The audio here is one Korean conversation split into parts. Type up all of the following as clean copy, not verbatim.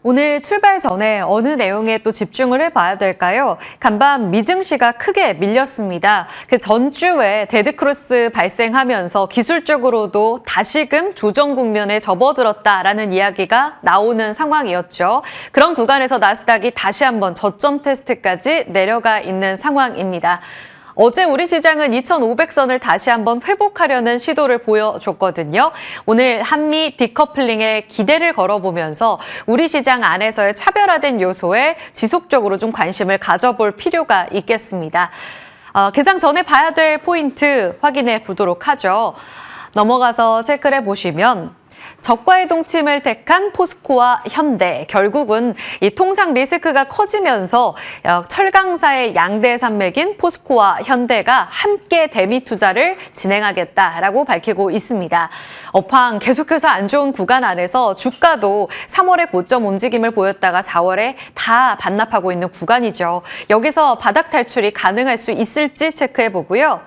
오늘 출발 전에 어느 내용에 또 집중을 해봐야 될까요? 간밤 미증시가 크게 밀렸습니다. 그 전주에 데드크로스 발생하면서 기술적으로도 다시금 조정 국면에 접어들었다라는 이야기가 나오는 상황이었죠. 그런 구간에서 나스닥이 다시 한번 저점 테스트까지 내려가 있는 상황입니다. 어제 우리 시장은 2,500선을 다시 한번 회복하려는 시도를 보여줬거든요. 오늘 한미 디커플링에 기대를 걸어보면서 우리 시장 안에서의 차별화된 요소에 지속적으로 좀 관심을 가져볼 필요가 있겠습니다. 개장 전에 봐야 될 포인트 확인해 보도록 하죠. 넘어가서 체크를 해보시면 저가의 동침을 택한 포스코와 현대, 결국은 이 통상 리스크가 커지면서 철강사의 양대 산맥인 포스코와 현대가 함께 대미 투자를 진행하겠다라고 밝히고 있습니다. 업황 계속해서 안 좋은 구간 안에서 주가도 3월에 고점 움직임을 보였다가 4월에 다 반납하고 있는 구간이죠. 여기서 바닥 탈출이 가능할 수 있을지 체크해 보고요.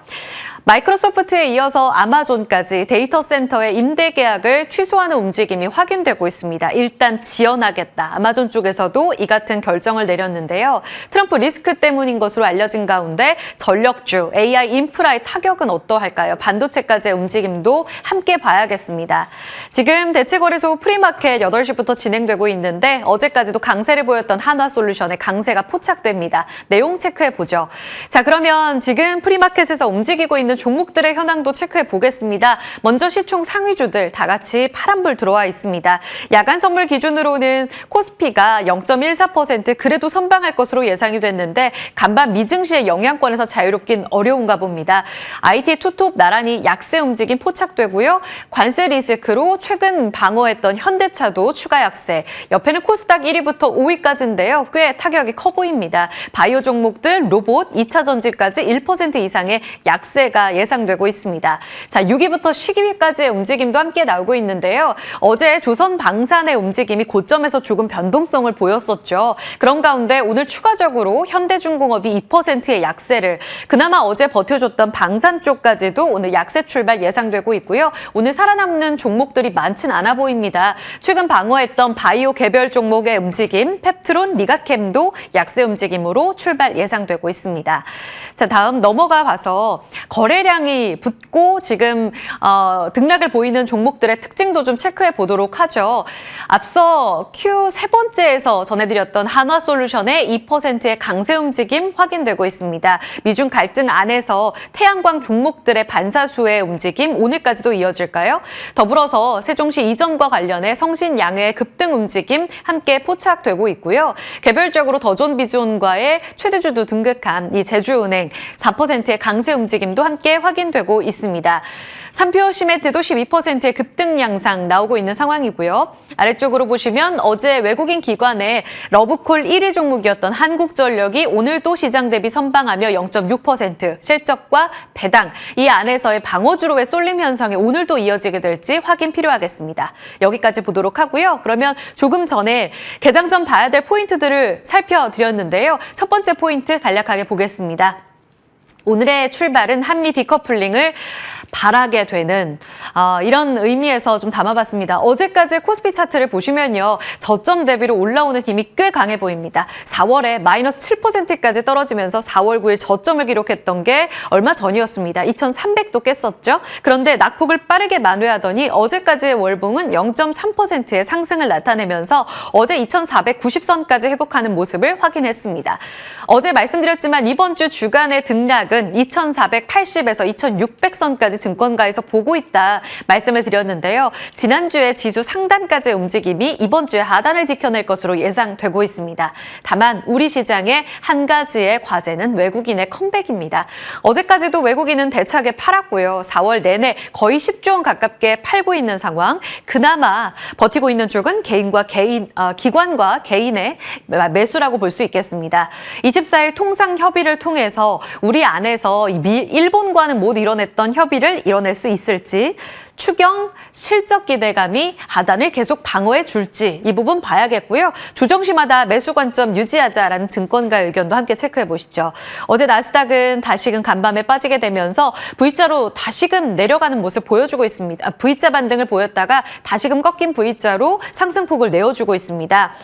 마이크로소프트에 이어서 아마존까지 데이터 센터의 임대 계약을 취소하는 움직임이 확인되고 있습니다. 일단 지연하겠다. 아마존 쪽에서도 이 같은 결정을 내렸는데요. 트럼프 리스크 때문인 것으로 알려진 가운데 전력주, AI 인프라의 타격은 어떠할까요? 반도체까지의 움직임도 함께 봐야겠습니다. 지금 대체거래소 프리마켓 8시부터 진행되고 있는데 어제까지도 강세를 보였던 한화솔루션의 강세가 포착됩니다. 내용 체크해 보죠. 자, 그러면 지금 프리마켓에서 움직이고 있는 종목들의 현황도 체크해 보겠습니다. 먼저 시총 상위주들 다 같이 파란불 들어와 있습니다. 야간 선물 기준으로는 코스피가 0.14% 그래도 선방할 것으로 예상이 됐는데 간밤 미증시의 영향권에서 자유롭긴 어려운가 봅니다. IT 투톱 나란히 약세 움직임 포착되고요. 관세 리스크로 최근 방어했던 현대차도 추가 약세. 옆에는 코스닥 1위부터 5위까지인데요. 꽤 타격이 커 보입니다. 바이오 종목들, 로봇, 2차 전지까지 1% 이상의 약세가 예상되고 있습니다. 자, 6위부터 10위까지의 움직임도 함께 나오고 있는데요. 어제 조선방산의 움직임이 고점에서 조금 변동성을 보였었죠. 그런 가운데 오늘 추가적으로 현대중공업이 2%의 약세를, 그나마 어제 버텨줬던 방산 쪽까지도 오늘 약세 출발 예상되고 있고요. 오늘 살아남는 종목들이 많진 않아 보입니다. 최근 방어했던 바이오 개별 종목의 움직임, 펩트론, 리가캠도 약세 움직임으로 출발 예상되고 있습니다. 자, 다음 넘어가 봐서 거래량이 붙고 지금 등락을 보이는 종목들의 특징도 좀 체크해 보도록 하죠. 앞서 Q 세 번째에서 전해드렸던 한화솔루션의 2%의 강세 움직임 확인되고 있습니다. 미중 갈등 안에서 태양광 종목들의 반사수의 움직임 오늘까지도 이어질까요? 더불어서 세종시 이전과 관련해 성신양의 급등 움직임 함께 포착되고 있고요. 개별적으로 더존비존과의 최대주도 등극한 이 제주은행 4%의 강세 움직임도 함께 확인되고 있습니다. 삼표 시멘트도 12%의 급등 양상 나오고 있는 상황이고요. 아래쪽으로 보시면 어제 외국인 기관의 러브콜 1위 종목이었던 한국전력이 오늘도 시장 대비 선방하며 0.6% 실적과 배당, 이 안에서의 방어주로의 쏠림 현상이 오늘도 이어지게 될지 확인 필요하겠습니다. 여기까지 보도록 하고요. 그러면 조금 전에 개장 전 봐야 될 포인트들을 살펴드렸는데요. 첫 번째 포인트 간략하게 보겠습니다. 오늘의 출발은 한미 디커플링을 바라게 되는 이런 의미에서 좀 담아봤습니다. 어제까지 코스피 차트를 보시면요. 저점 대비로 올라오는 힘이 꽤 강해 보입니다. 4월에 마이너스 7%까지 떨어지면서 4월 9일 저점을 기록했던 게 얼마 전이었습니다. 2,300도 깼었죠. 그런데 낙폭을 빠르게 만회하더니 어제까지의 월봉은 0.3%의 상승을 나타내면서 어제 2,490선까지 회복하는 모습을 확인했습니다. 어제 말씀드렸지만 이번 주 주간의 등락은 2,480에서 2,600선까지 증권가에서 보고 있다 말씀을 드렸는데요. 지난주에 지수 상단까지의 움직임이 이번 주에 하단을 지켜낼 것으로 예상되고 있습니다. 다만 우리 시장의 한 가지의 과제는 외국인의 컴백입니다. 어제까지도 외국인은 대차게 팔았고요. 4월 내내 거의 10조 원 가깝게 팔고 있는 상황. 그나마 버티고 있는 쪽은 기관과 개인의 매수라고 볼 수 있겠습니다. 24일 통상 협의를 통해서 우리 안에 안에서 일본과는 못 이뤄냈던 협의를 이뤄낼 수 있을지, 추경 실적 기대감이 하단을 계속 방어해 줄지 이 부분 봐야겠고요. 조정시마다 매수 관점 유지하자라는 증권가 의견도 함께 체크해 보시죠. 어제 나스닥은 다시금 간밤에 빠지게 되면서 V자로 다시금 내려가는 모습 보여주고 있습니다. V자 반등을 보였다가 다시금 꺾인 V자로 상승폭을 내어주고 있습니다.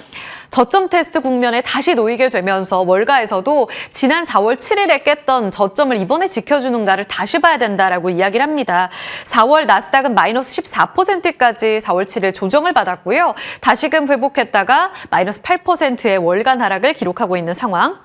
저점 테스트 국면에 다시 놓이게 되면서 월가에서도 지난 4월 7일에 깼던 저점을 이번에 지켜주는가를 다시 봐야 된다라고 이야기를 합니다. 4월 나스닥은 마이너스 14%까지 4월 7일 조정을 받았고요. 다시금 회복했다가 마이너스 8%의 월간 하락을 기록하고 있는 상황.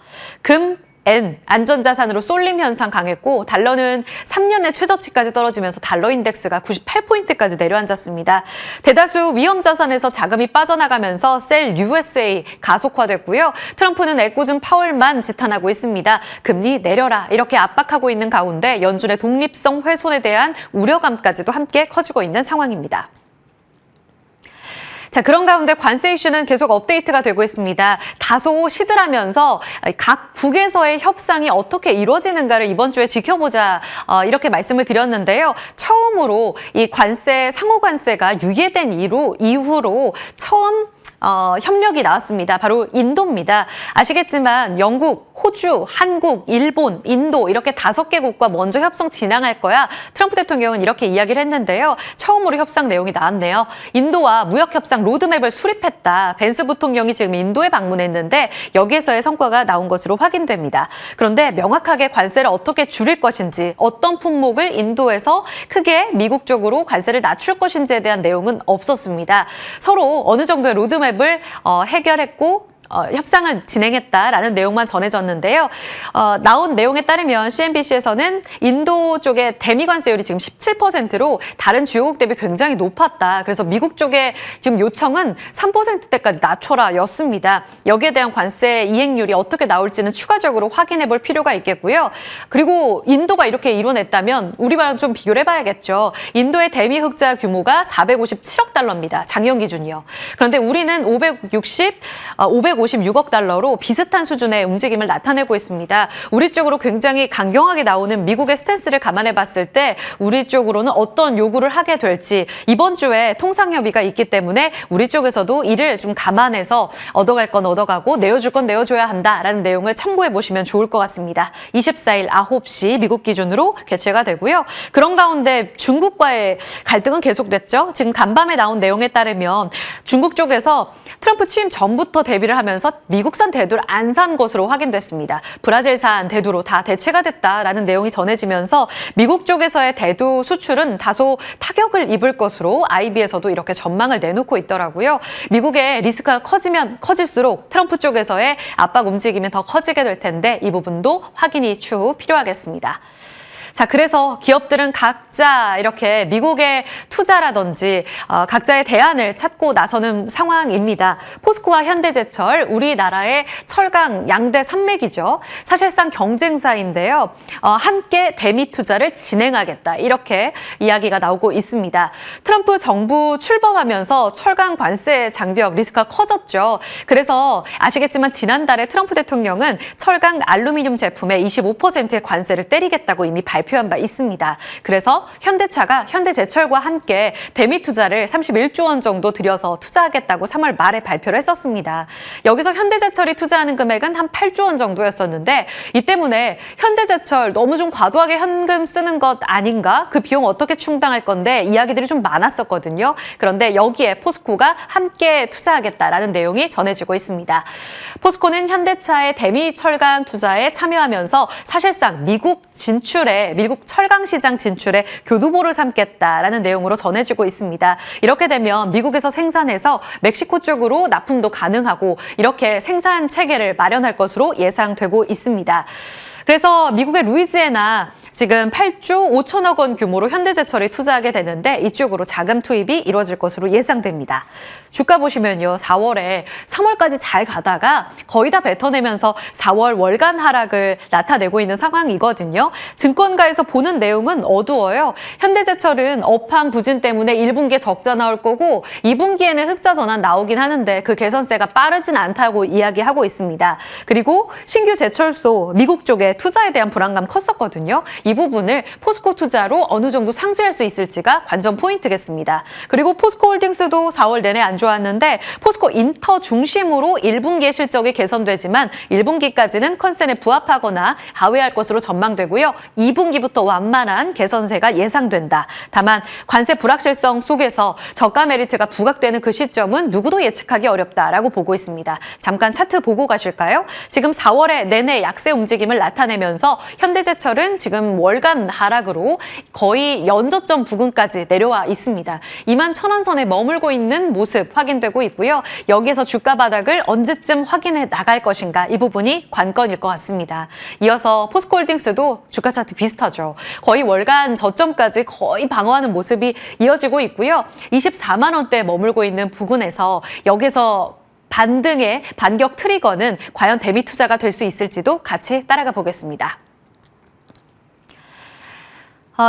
금, 엔, 안전자산으로 쏠림 현상 강했고 달러는 3년의 최저치까지 떨어지면서 달러 인덱스가 98포인트까지 내려앉았습니다. 대다수 위험자산에서 자금이 빠져나가면서 셀 USA 가속화됐고요. 트럼프는 애꿎은 파월만 지탄하고 있습니다. 금리 내려라 이렇게 압박하고 있는 가운데 연준의 독립성 훼손에 대한 우려감까지도 함께 커지고 있는 상황입니다. 자, 그런 가운데 관세 이슈는 계속 업데이트가 되고 있습니다. 다소 시들하면서 각 국에서의 협상이 어떻게 이루어지는가를 이번 주에 지켜보자 이렇게 말씀을 드렸는데요. 처음으로 이 관세, 상호 관세가 유예된 이후로 처음 협력이 나왔습니다. 바로 인도입니다. 아시겠지만 영국, 호주, 한국, 일본, 인도 이렇게 5개국과 먼저 협상 진행할 거야. 트럼프 대통령은 이렇게 이야기를 했는데요. 처음으로 협상 내용이 나왔네요. 인도와 무역협상 로드맵을 수립했다. 벤스 부통령이 지금 인도에 방문했는데 여기에서의 성과가 나온 것으로 확인됩니다. 그런데 명확하게 관세를 어떻게 줄일 것인지, 어떤 품목을 인도에서 크게 미국 쪽으로 관세를 낮출 것인지에 대한 내용은 없었습니다. 서로 어느 정도의 로드맵을 해결했고 협상을 진행했다라는 내용만 전해졌는데요. 나온 내용에 따르면 CNBC에서는 인도 쪽의 대미 관세율이 지금 17%로 다른 주요국 대비 굉장히 높았다. 그래서 미국 쪽의 지금 요청은 3%대까지 낮춰라 였습니다. 여기에 대한 관세 이행률이 어떻게 나올지는 추가적으로 확인해 볼 필요가 있겠고요. 그리고 인도가 이렇게 이뤄냈다면 우리와는 좀 비교를 해봐야겠죠. 인도의 대미 흑자 규모가 457억 달러입니다. 작년 기준이요. 그런데 우리는 556억 달러로 비슷한 수준의 움직임을 나타내고 있습니다. 우리 쪽으로 굉장히 강경하게 나오는 미국의 스탠스를 감안해 봤을 때 우리 쪽으로는 어떤 요구를 하게 될지 이번 주에 통상협의가 있기 때문에 우리 쪽에서도 이를 좀 감안해서 얻어갈 건 얻어가고 내어줄 건 내어줘야 한다라는 내용을 참고해 보시면 좋을 것 같습니다. 24일 9시 미국 기준으로 개최가 되고요. 그런 가운데 중국과의 갈등은 계속됐죠. 지금 간밤에 나온 내용에 따르면 중국 쪽에서 트럼프 취임 전부터 대비를 하면서 미국산 대두를 안 산 것으로 확인됐습니다. 브라질산 대두로 다 대체가 됐다라는 내용이 전해지면서 미국 쪽에서의 대두 수출은 다소 타격을 입을 것으로 IB에서도 이렇게 전망을 내놓고 있더라고요. 미국의 리스크가 커지면 커질수록 트럼프 쪽에서의 압박 움직임이 더 커지게 될 텐데 이 부분도 확인이 추후 필요하겠습니다. 자, 그래서 기업들은 각자 이렇게 미국의 투자라든지 각자의 대안을 찾고 나서는 상황입니다. 포스코와 현대제철, 우리나라의 철강 양대 산맥이죠. 사실상 경쟁사인데요. 함께 대미 투자를 진행하겠다. 이렇게 이야기가 나오고 있습니다. 트럼프 정부 출범하면서 철강 관세 장벽 리스크가 커졌죠. 그래서 아시겠지만 지난달에 트럼프 대통령은 철강 알루미늄 제품에 25%의 관세를 때리겠다고 이미 발표한 바 있습니다. 그래서 현대차가 현대제철과 함께 대미 투자를 31조 원 정도 들여서 투자하겠다고 3월 말에 발표를 했었습니다. 여기서 현대제철이 투자하는 금액은 한 8조 원 정도였었는데 이 때문에 현대제철 너무 좀 과도하게 현금 쓰는 것 아닌가? 그 비용 어떻게 충당할 건데 이야기들이 좀 많았었거든요. 그런데 여기에 포스코가 함께 투자하겠다라는 내용이 전해지고 있습니다. 포스코는 현대차의 대미 철강 투자에 참여하면서 사실상 미국 철강 시장 진출에 교두보를 삼겠다라는 내용으로 전해지고 있습니다. 이렇게 되면 미국에서 생산해서 멕시코 쪽으로 납품도 가능하고 이렇게 생산 체계를 마련할 것으로 예상되고 있습니다. 그래서 미국의 루이지애나 지금 8조 5천억 원 규모로 현대제철이 투자하게 되는데 이쪽으로 자금 투입이 이루어질 것으로 예상됩니다. 주가 보시면요. 4월에 3월까지 잘 가다가 거의 다 뱉어내면서 4월 월간 하락을 나타내고 있는 상황이거든요. 증권가에서 보는 내용은 어두워요. 현대제철은 업황 부진 때문에 1분기에 적자 나올 거고 2분기에는 흑자 전환 나오긴 하는데 그 개선세가 빠르진 않다고 이야기하고 있습니다. 그리고 신규 제철소 미국 쪽에 투자에 대한 불안감 컸었거든요. 이 부분을 포스코 투자로 어느 정도 상쇄할 수 있을지가 관전 포인트겠습니다. 그리고 포스코홀딩스도 4월 내내 안 좋았는데 포스코 인터 중심으로 1분기의 실적이 개선되지만 1분기까지는 컨센에 부합하거나 하회할 것으로 전망되고요. 2분기부터 완만한 개선세가 예상된다. 다만 관세 불확실성 속에서 저가 메리트가 부각되는 그 시점은 누구도 예측하기 어렵다라고 보고 있습니다. 잠깐 차트 보고 가실까요? 지금 4월에 내내 약세 움직임을 나타내면서 현대제철은 지금 월간 하락으로 거의 연저점 부근까지 내려와 있습니다. 21,000원 선에 머물고 있는 모습 확인되고 있고요. 여기에서 주가 바닥을 언제쯤 확인해 나갈 것인가 이 부분이 관건일 것 같습니다. 이어서 포스코홀딩스도 주가 차트 비슷하죠. 거의 월간 저점까지 거의 방어하는 모습이 이어지고 있고요. 24만 원대에 머물고 있는 부근에서 여기서 반등의 반격 트리거는 과연 대미 투자가 될 수 있을지도 같이 따라가 보겠습니다.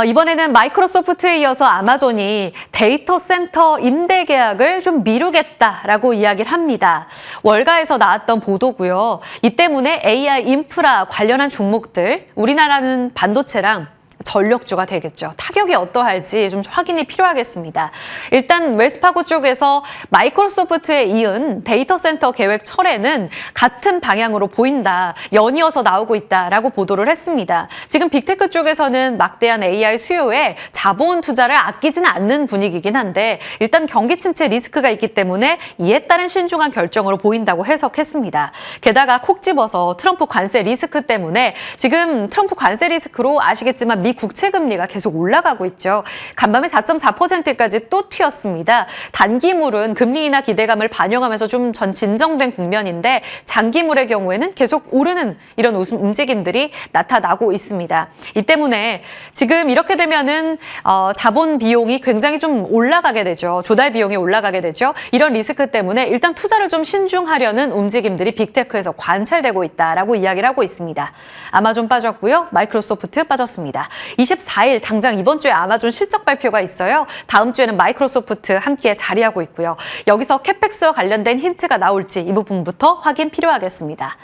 이번에는 마이크로소프트에 이어서 아마존이 데이터 센터 임대 계약을 좀 미루겠다라고 이야기를 합니다. 월가에서 나왔던 보도고요. 이 때문에 AI 인프라 관련한 종목들, 우리나라는 반도체랑 전력주가 되겠죠. 타격이 어떠할지 좀 확인이 필요하겠습니다. 일단 웰스파고 쪽에서 마이크로소프트에 이은 데이터 센터 계획 철회는 같은 방향으로 보인다. 연이어서 나오고 있다라고 보도를 했습니다. 지금 빅테크 쪽에서는 막대한 AI 수요에 자본 투자를 아끼지는 않는 분위기긴 한데 일단 경기 침체 리스크가 있기 때문에 이에 따른 신중한 결정으로 보인다고 해석했습니다. 게다가 콕 집어서 트럼프 관세 리스크 때문에 지금 트럼프 관세 리스크로 아시겠지만 미 국채 금리가 계속 올라가고 있죠. 간밤에 4.4%까지 또 튀었습니다. 단기물은 금리 인하 기대감을 반영하면서 좀 진정된 국면인데 장기물의 경우에는 계속 오르는 이런 움직임들이 나타나고 있습니다. 이 때문에 지금 이렇게 되면은 자본 비용이 굉장히 좀 올라가게 되죠. 조달 비용이 올라가게 되죠. 이런 리스크 때문에 일단 투자를 좀 신중하려는 움직임들이 빅테크에서 관찰되고 있다라고 이야기를 하고 있습니다. 아마존 빠졌고요. 마이크로소프트 빠졌습니다. 24일 당장 이번 주에 아마존 실적 발표가 있어요. 다음 주에는 마이크로소프트 함께 자리하고 있고요. 여기서 캐펙스와 관련된 힌트가 나올지 이 부분부터 확인 필요하겠습니다.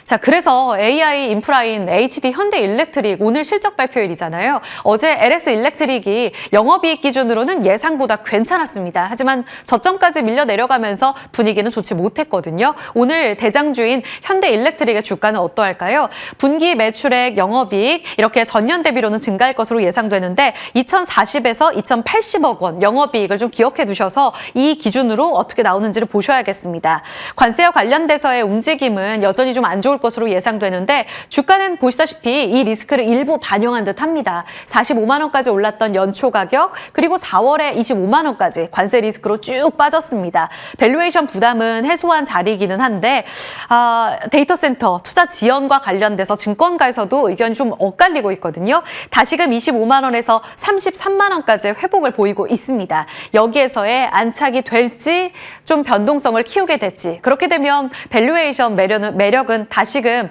자, 그래서 AI 인프라인 HD 현대일렉트릭 오늘 실적 발표일이잖아요. 어제 LS 일렉트릭이 영업이익 기준으로는 예상보다 괜찮았습니다. 하지만 저점까지 밀려 내려가면서 분위기는 좋지 못했거든요. 오늘 대장주인 현대일렉트릭의 주가는 어떠할까요? 분기 매출액, 영업이익 이렇게 전년 대비로는 증가할 것으로 예상되는데 2,040에서 2,080억 원 영업이익을 좀 기억해 두셔서 이 기준으로 어떻게 나오는지를 보셔야겠습니다. 관세와 관련돼서의 움직임은 여전히 좀 안 좋을 것으로 예상되는데 주가는 보시다시피 이 리스크를 일부 반영한 듯 합니다. 45만 원까지 올랐던 연초 가격 그리고 4월에 25만 원까지 관세 리스크로 쭉 빠졌습니다. 밸류에이션 부담은 해소한 자리이기는 한데 데이터 센터 투자 지연과 관련돼서 증권가에서도 의견이 좀 엇갈리고 있거든요. 다시금 25만 원에서 33만 원까지 회복을 보이고 있습니다. 여기에서의 안착이 될지 좀 변동성을 키우게 됐지 그렇게 되면 밸류에이션 매력은 다시금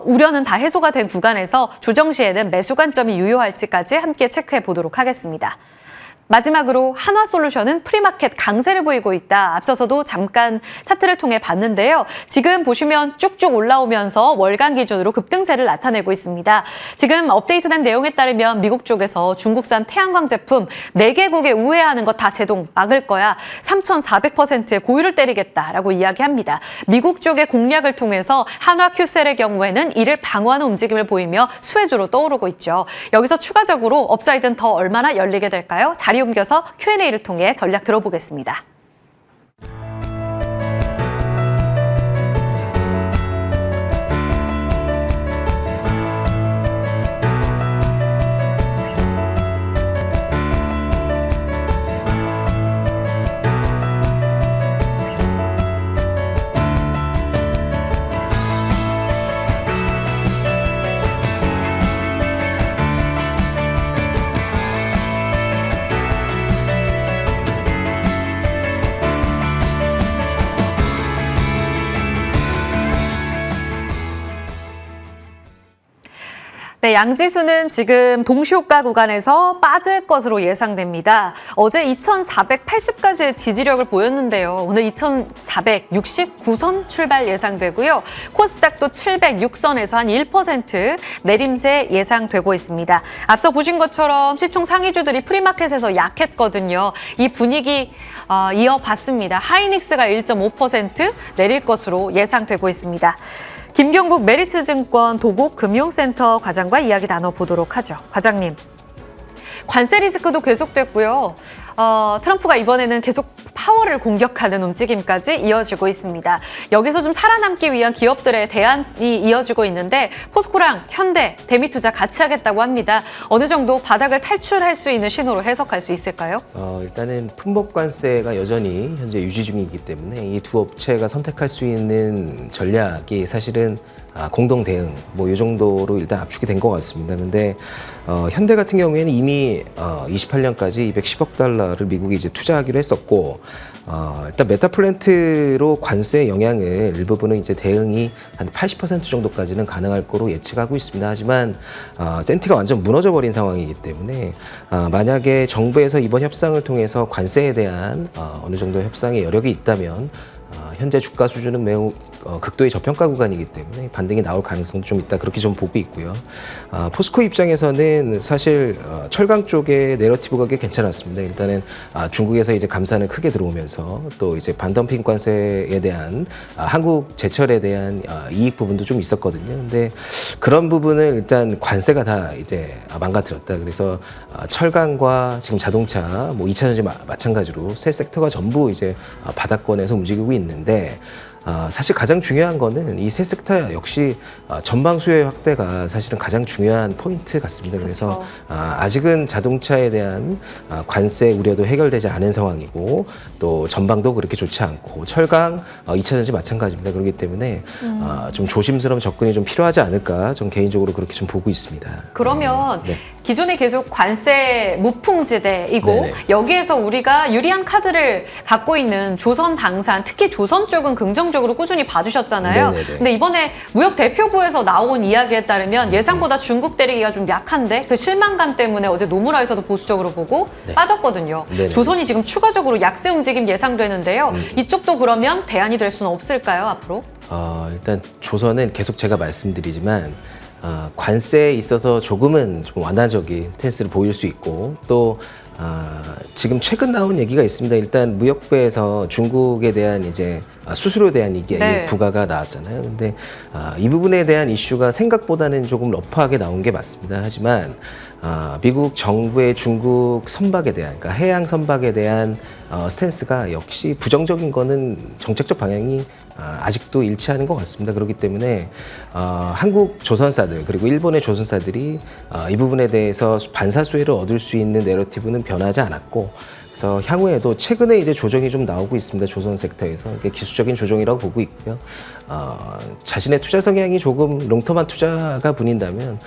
우려는 다 해소가 된 구간에서 조정 시에는 매수 관점이 유효할지까지 함께 체크해 보도록 하겠습니다. 마지막으로 한화솔루션은 프리마켓 강세를 보이고 있다. 앞서서도 잠깐 차트를 통해 봤는데요. 지금 보시면 쭉쭉 올라오면서 월간 기준으로 급등세를 나타내고 있습니다. 지금 업데이트된 내용에 따르면 미국 쪽에서 중국산 태양광 제품 4개국에 우회하는 거 다 제동 막을 거야. 3,400%의 고유를 때리겠다라고 이야기합니다. 미국 쪽의 공략을 통해서 한화 큐셀의 경우에는 이를 방어하는 움직임을 보이며 수혜주로 떠오르고 있죠. 여기서 추가적으로 업사이드는 더 얼마나 열리게 될까요? 자리 옮겨서 Q&A를 통해 전략 들어보겠습니다. 네, 양지수는 지금 동시호가 구간에서 빠질 것으로 예상됩니다. 어제 2,480까지의 지지력을 보였는데요. 오늘 2,469선 출발 예상되고요. 코스닥도 706선에서 한 1% 내림세 예상되고 있습니다. 앞서 보신 것처럼 시총 상위주들이 프리마켓에서 약했거든요. 이 분위기 이어봤습니다. 하이닉스가 1.5% 내릴 것으로 예상되고 있습니다. 김경국 메리츠증권 도곡금융센터 과장과 이야기 나눠보도록 하죠. 과장님. 관세 리스크도 계속됐고요. 트럼프가 이번에는 계속 파월을 공격하는 움직임까지 이어지고 있습니다. 여기서 좀 살아남기 위한 기업들의 대안이 이어지고 있는데 포스코랑 현대, 대미투자 같이 하겠다고 합니다. 어느 정도 바닥을 탈출할 수 있는 신호로 해석할 수 있을까요? 일단은 품목관세가 여전히 현재 유지 중이기 때문에 이 두 업체가 선택할 수 있는 전략이 사실은 공동 대응 뭐 이 정도로 일단 압축이 된 것 같습니다. 근데 현대 같은 경우에는 이미 28년까지 210억 달러를 미국이 이제 투자하기로 했었고 일단 메타플랜트로 관세 영향을 일부분은 이제 대응이 한 80% 정도까지는 가능할 거로 예측하고 있습니다. 하지만 센티가 완전 무너져 버린 상황이기 때문에 만약에 정부에서 이번 협상을 통해서 관세에 대한 어느 정도 협상의 여력이 있다면 현재 주가 수준은 매우 극도의 저평가 구간이기 때문에 반등이 나올 가능성도 좀 있다 그렇게 좀 보고 있고요. 포스코 입장에서는 사실 철강 쪽의 내러티브가 꽤 괜찮았습니다. 일단은 중국에서 이제 감산을 크게 들어오면서 또 이제 반덤핑 관세에 대한 한국 제철에 대한 이익 부분도 좀 있었거든요. 근데 그런 부분을 일단 관세가 다 이제 망가뜨렸다. 그래서 철강과 지금 자동차, 뭐 2차전지 마찬가지로 세 섹터가 전부 이제 바닥권에서 움직이고 있는데. 사실 가장 중요한 거는 이 세 섹터 역시 전방 수요의 확대가 사실은 가장 중요한 포인트 같습니다. 그래서 아직은 자동차에 대한 관세 우려도 해결되지 않은 상황이고 또 전방도 그렇게 좋지 않고 철강, 2차전지 마찬가지입니다. 그렇기 때문에 좀 조심스러운 접근이 좀 필요하지 않을까 좀 개인적으로 그렇게 좀 보고 있습니다. 그러면 네. 기존에 계속 관세 무풍지대이고 네네. 여기에서 우리가 유리한 카드를 갖고 있는 조선방산, 특히 조선 쪽은 긍정적으로 꾸준히 봐주셨잖아요. 네네네. 근데 이번에 무역 대표부에서 나온 이야기에 따르면 예상보다 중국 때리기가 좀 약한데 그 실망감 때문에 어제 노무라에서도 보수적으로 보고 네. 빠졌거든요. 네네. 조선이 지금 추가적으로 약세 움직임 예상되는데요. 이쪽도 그러면 대안이 될 수는 없을까요, 앞으로? 일단 조선은 계속 제가 말씀드리지만 관세에 있어서 조금은 좀 완화적인 스탠스를 보일 수 있고 또 지금 최근 나온 얘기가 있습니다. 일단 무역부에서 중국에 대한 이제 수수료에 대한 이게 네. 부과가 나왔잖아요. 근데 이 부분에 대한 이슈가 생각보다는 조금 러프하게 나온 게 맞습니다. 하지만 미국 정부의 중국 선박에 대한, 그러니까 해양 선박에 대한 스탠스가 역시 부정적인 거는 정책적 방향이 아직도 일치하는 것 같습니다. 그렇기 때문에 한국 조선사들 그리고 일본의 조선사들이 이 부분에 대해서 반사수혜를 얻을 수 있는 내러티브는 변하지 않았고 그래서 향후에도 최근에 이제 조정이 좀 나오고 있습니다. 조선 섹터에서 기술적인 조정이라고 보고 있고요. 자신의 투자 성향이 조금 롱텀한 투자가 분인다면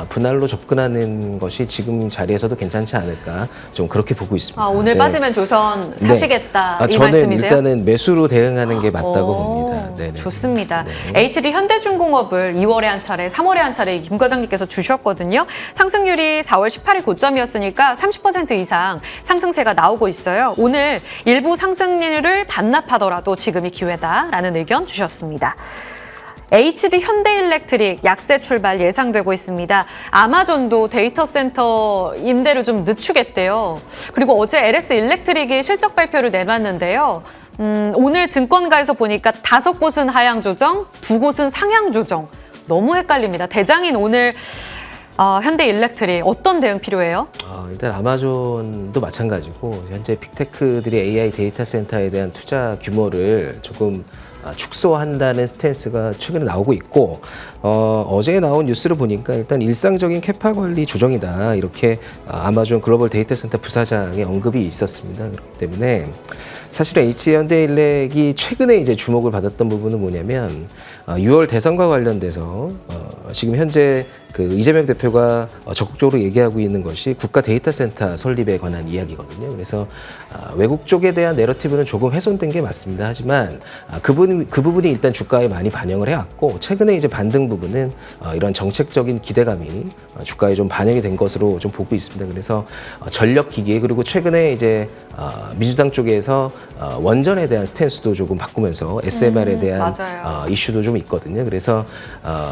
분할로 접근하는 것이 지금 자리에서도 괜찮지 않을까 좀 그렇게 보고 있습니다. 오늘 네. 빠지면 조선 사시겠다 이 저는 말씀이세요? 일단은 매수로 대응하는 게 맞다고 봅니다. 네네. 좋습니다. 네. HD 현대중공업을 2월에 한 차례, 3월에 한 차례 김 과장님께서 주셨거든요. 상승률이 4월 18일 고점이었으니까 30% 이상 상승세가 나오고 있어요. 오늘 일부 상승률을 반납하더라도 지금이 기회다라는 의견 주셨습니다. HD 현대일렉트릭 약세 출발 예상되고 있습니다. 아마존도 데이터 센터 임대를 좀 늦추겠대요. 그리고 어제 LS 일렉트릭이 실적 발표를 내놨는데요. 오늘 증권가에서 보니까 5곳은 하향 조정, 2곳은 상향 조정. 너무 헷갈립니다. 대장인 오늘 현대일렉트릭 어떤 대응 필요해요? 일단 아마존도 마찬가지고 현재 빅테크들이 AI 데이터 센터에 대한 투자 규모를 조금 축소한다는 스탠스가 최근에 나오고 있고 어제 나온 뉴스를 보니까 일단 일상적인 캐파 관리 조정이다 이렇게 아마존 글로벌 데이터 센터 부사장의 언급이 있었습니다. 그렇기 때문에 사실 HC현대일렉이 최근에 이제 주목을 받았던 부분은 뭐냐면 6월 대선과 관련돼서 지금 현재 그 이재명 대표가 적극적으로 얘기하고 있는 것이 국가 데이터 센터 설립에 관한 이야기거든요. 그래서 외국 쪽에 대한 내러티브는 조금 훼손된 게 맞습니다. 하지만 그 부분이 일단 주가에 많이 반영을 해왔고 최근에 이제 반등 부분은 이런 정책적인 기대감이 주가에 좀 반영이 된 것으로 좀 보고 있습니다. 그래서 전력 기기 그리고 최근에 이제 민주당 쪽에서 원전에 대한 스탠스도 조금 바꾸면서 SMR에 대한 이슈도 좀 있거든요. 그래서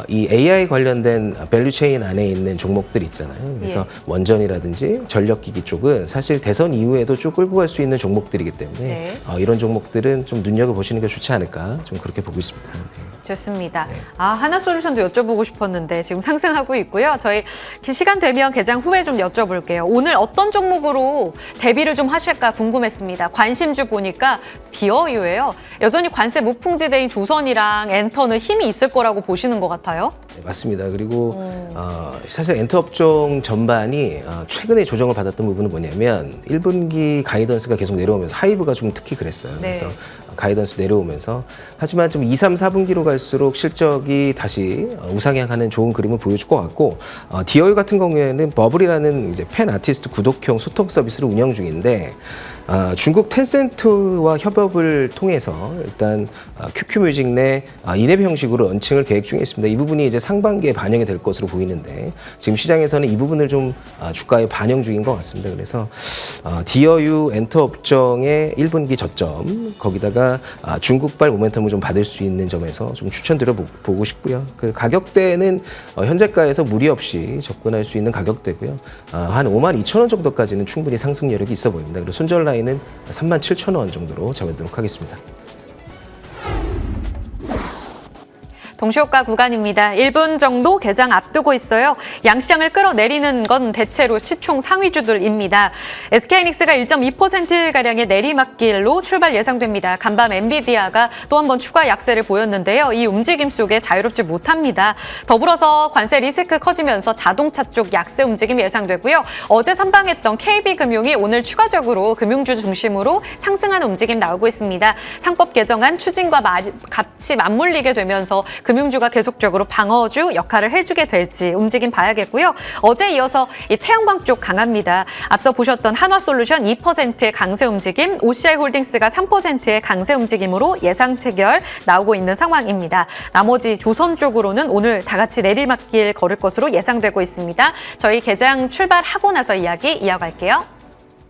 이 AI 관련된 밸류체인 안에 있는 종목들 있잖아요. 그래서 원전이라든지 전력기기 쪽은 사실 대선 이후에도 쭉 끌고 갈 수 있는 종목들이기 때문에 이런 종목들은 좀 눈여겨보시는 게 좋지 않을까 좀 그렇게 보고 있습니다. 좋습니다. 하나솔루션도 여쭤보고 싶었는데 지금 상승하고 있고요. 저희 시간 되면 개장 후에 좀 여쭤볼게요. 오늘 어떤 종목으로 대비를 좀 하실까 궁금했습니다. 관심주 보니까 디어유예요. 여전히 관세 무풍지대인 조선이랑 엔터는 힘이 있을 거라고 보시는 것 같아요. 네, 맞습니다. 그리고 사실 엔터 업종 전반이 최근에 조정을 받았던 부분은 뭐냐면 1분기 가이던스가 계속 내려오면서 하이브가 좀 특히 그랬어요. 그래서 가이던스 내려오면서 하지만 좀 2, 3, 4분기로 갈수록 실적이 다시 우상향하는 좋은 그림을 보여줄 것 같고 디어유 같은 경우에는 버블이라는 이제 팬 아티스트 구독형 소통 서비스를 운영 중인데 중국 텐센트와 협업을 통해서 일단 QQ뮤직 내 인앱 형식으로 런칭을 계획 중에 있습니다. 이 부분이 이제 상반기에 반영이 될 것으로 보이는데 지금 시장에서는 이 부분을 좀 주가에 반영 중인 것 같습니다. 그래서 디어유 엔터 업종의 1분기 저점 거기다가 중국발 모멘텀을 좀 받을 수 있는 점에서 좀 추천드려 보고 싶고요. 그 가격대는 현재가에서 무리 없이 접근할 수 있는 가격대고요. 한 52,000원 정도까지는 충분히 상승 여력이 있어 보입니다. 그리고 손절 라인은 37,000원 정도로 잡아두도록 하겠습니다. 동시효과 구간입니다. 1분 정도 개장 앞두고 있어요. 양시장을 끌어내리는 건 대체로 시총 상위주들입니다. SK하이닉스가 1.2%가량의 내리막길로 출발 예상됩니다. 간밤 엔비디아가 또 한 번 추가 약세를 보였는데요. 이 움직임 속에 자유롭지 못합니다. 더불어서 관세 리스크 커지면서 자동차 쪽 약세 움직임 예상되고요. 어제 선방했던 KB금융이 오늘 추가적으로 금융주 중심으로 상승하는 움직임 나오고 있습니다. 상법 개정안 추진과 같이 맞물리게 되면서 금융주가 계속적으로 방어주 역할을 해주게 될지 움직임 봐야겠고요. 어제 이어서 이 태양광 쪽 강합니다. 앞서 보셨던 한화솔루션 2%의 강세 움직임, OCI홀딩스가 3%의 강세 움직임으로 예상 체결 나오고 있는 상황입니다. 나머지 조선 쪽으로는 오늘 다 같이 내리막길 걸을 것으로 예상되고 있습니다. 저희 개장 출발하고 나서 이야기 이어갈게요.